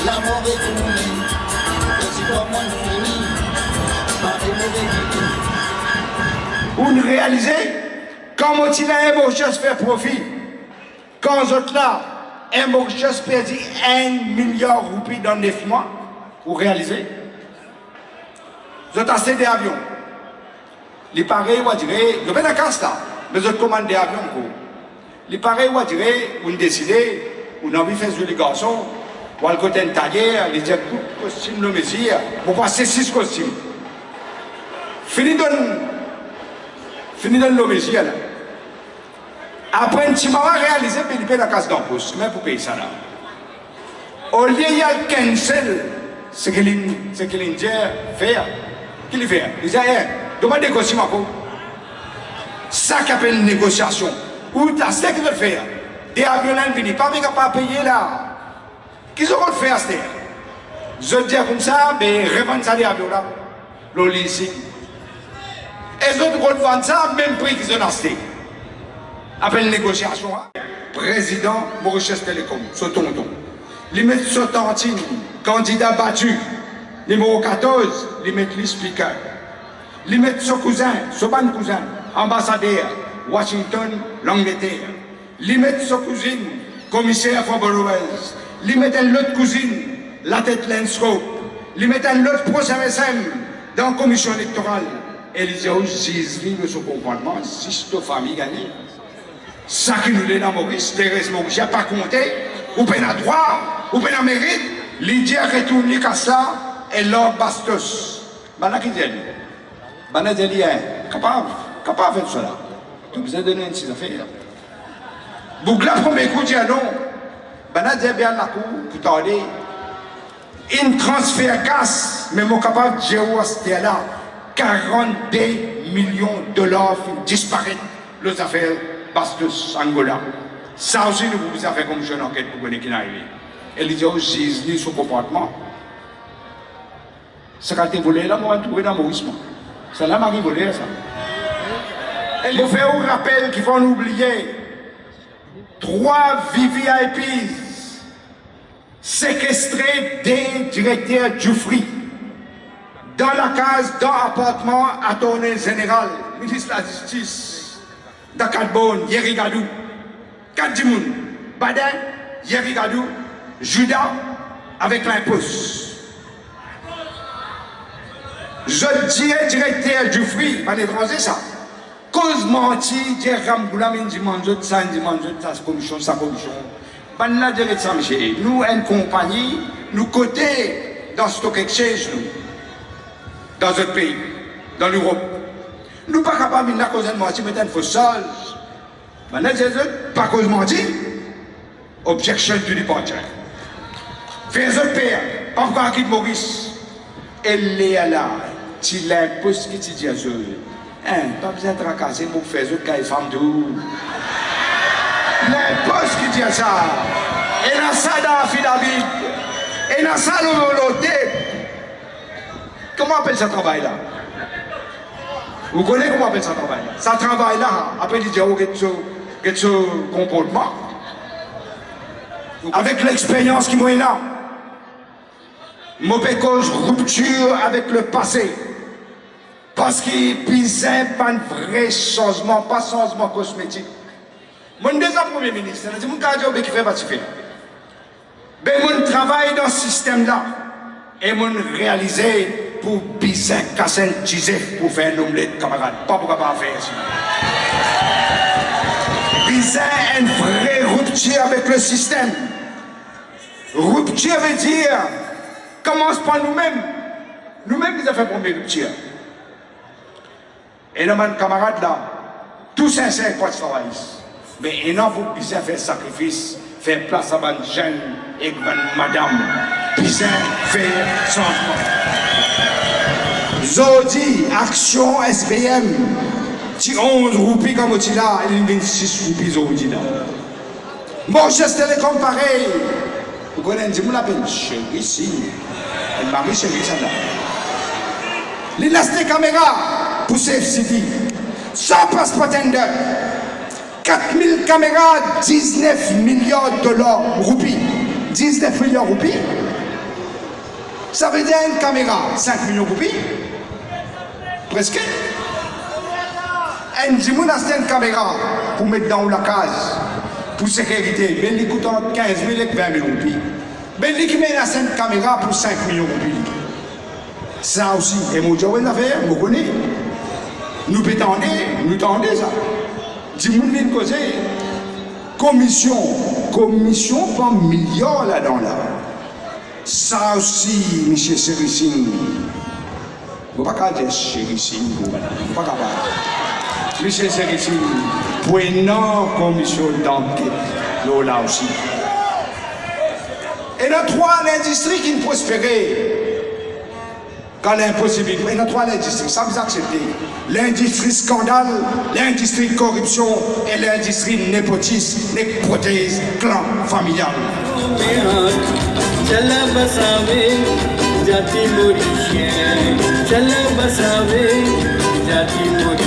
La mauvaise tournée, et si toi moi fini, par des mauvais guillemets. Vous ne réalisez, quand Motila et Mauritius fait profit, quand vous autres là, un Mauritius perdit 1 milliard de roupies dans 9 mois, vous réalisez? Vous avez acheté des avions. Les pareils, vous direz, vous avez la casse là, mais vous avez commandé des avions. Les pareils, vous direz, vous décidez, vous avez envie de faire jouer les garçons, vous avez le côté taillé, les dire tout costume, le mesure, vous passez 6 costumes. Fini de le mesure là. Après un petit moment réalisé, il paye la casse d'embauche, mais pour payer ça là. Au lieu il y a le cancel, ce que l'Indien fait, qu'il fait. Il dit, demandez des costumes à quoi? Ça qui appelle une négociation. Ou tu as ce qu'il veut faire. Des avions là, ils ne pas payer là. Qu'est-ce qu'on fait à ce terre? Je dis comme ça, mais revendre ça des avions là. Le leasing. Et les autres vont vendre ça, même prix qu'ils ont acheté. Appelle négociation. Président Mauritius Telecom, ce tonton. Ils mettent ce tantine, candidat battu. Numéro 14, ils mettent le speaker. Ils mettent ce cousin, ce bon cousin, ambassadeur, Washington, l'Angleterre. Ils mettent ce cousine, commissaire for Borrowers. Ils mettent l'autre cousine, la tête Landscope. Ils mettent l'autre prochain SM dans la commission électorale. Et ils disent, de ce comportement, si cette famille gagne. Ça qui nous est dans Maurice, Thérèse Maurice, n'a pas compté, ou bien à droit, ou bien à mérite, Lydia retourne qu'à ça, et Lord Bastos. Bana qui dit, Bana dit, capable de faire cela. Donc vous avez donné une petite affaire. Bougla, premier coup, dit non. Bana dit bien la cour, pour tarder. Une transfert casse, mais mon capable de gérer c'était là. 42 millions de dollars disparaissent, les affaires Bastos, Angola. Ça aussi, nous vous avez fait comme jeune enquête pour connaître qui est arrivé. Et les gens disent son comportement. Ce qu'a été volé là, moi, on va trouver dans Maurice. C'est là, Marie volé, ça. Et les faits vous rappellent qu'il faut oublier 3 VVIPs séquestrés des directeurs Dufry dans la case d'un appartement à tournée général, ministre de la Justice. Dakadbon, Yeri Gadou, Kadjimoun, Badin, Yeri Gadou, Judas, avec l'impose. Je dis directeur du fruit, pas l'étranger ça. Cause menti, dire Ramboula, Ndimanjot, ça, sa commission. Ban la dire ça, monsieur. Nous, une compagnie, nous côté dans Stock Exchange, nous, dans notre pays, dans l'Europe. Nous ne sommes pas capables de cause de mentir, mais il faut sage. Maintenant, pas cause de mentir. Objection to departure. Fais un père, pas encore quitte Maurice. Elle est là. Tu l'imposes qui te dit à eux. Pas besoin de tracasser pour faire ce cas de femme tout. L'impose qui dit à ça. Et dans ça, dans la fille David. Et dans ça, l'autre. Comment on appelle ce travail-là? Vous connaissez comment on appelle ça travail? Ça travail là, après il dit que ce comportement. Avec l'expérience qui m'est là, je cause rupture avec le passé. Parce qu'il pisait pas un vrai changement, pas changement cosmétique. Mon deuxième premier ministre, c'est mon cadre qui fait participer. Ben mon travail dans ce système là et mon réalisé pour pisser, casser le tisé pour faire un omelette, camarade. Pas pour faire ça. Pisser une vraie rupture avec le système. Rupture veut dire, commence par nous-mêmes. Nous-mêmes, nous avons fait première rupture. Et nos camarades là, tous sincères pour ce travail. Mais il n'a pas pisser faire sacrifice, faire place à une jeune et une madame. Pisser, faire changement. Zodi, action SPM, tu 11 roupies comme tu là, et 26 roupies Zodi là. Mauritius Telecom pareil. Vous connaissez, vous l'appelez chérie ici. Elle m'a mis chérie ça là. Il laisse des caméras pour Safe City. Sans passeport tender. 4000 caméras, 19 milliards de dollars, roupies. 19 millions de roupies. Ça veut dire une caméra, 5 millions de roupies. Presque. Un dimoun a une caméra pour mettre dans la case, pour sécurité. Ben il coûte entre 15 000 et 20 000 roupies. Ben il qui met une caméra pour 5 millions de roupies. Ça aussi, et mon job est affaire, vous connaissez. Nous tendez ça. Dimoun vient causer. Commission par millions là-dedans là. Ça aussi, M. Sérissine. Vous ne pouvez pas dire Sérissine, vous ne pouvez pas capable. M. Sérissine, pour une énorme commission d'enquête, là aussi. Et il y a trois industries qui ne prospéraient. Quand l'impossible, il y a trois industries, ça vous acceptez. L'industrie scandale, l'industrie corruption et l'industrie népotisme, népothèse, clan familial. Jati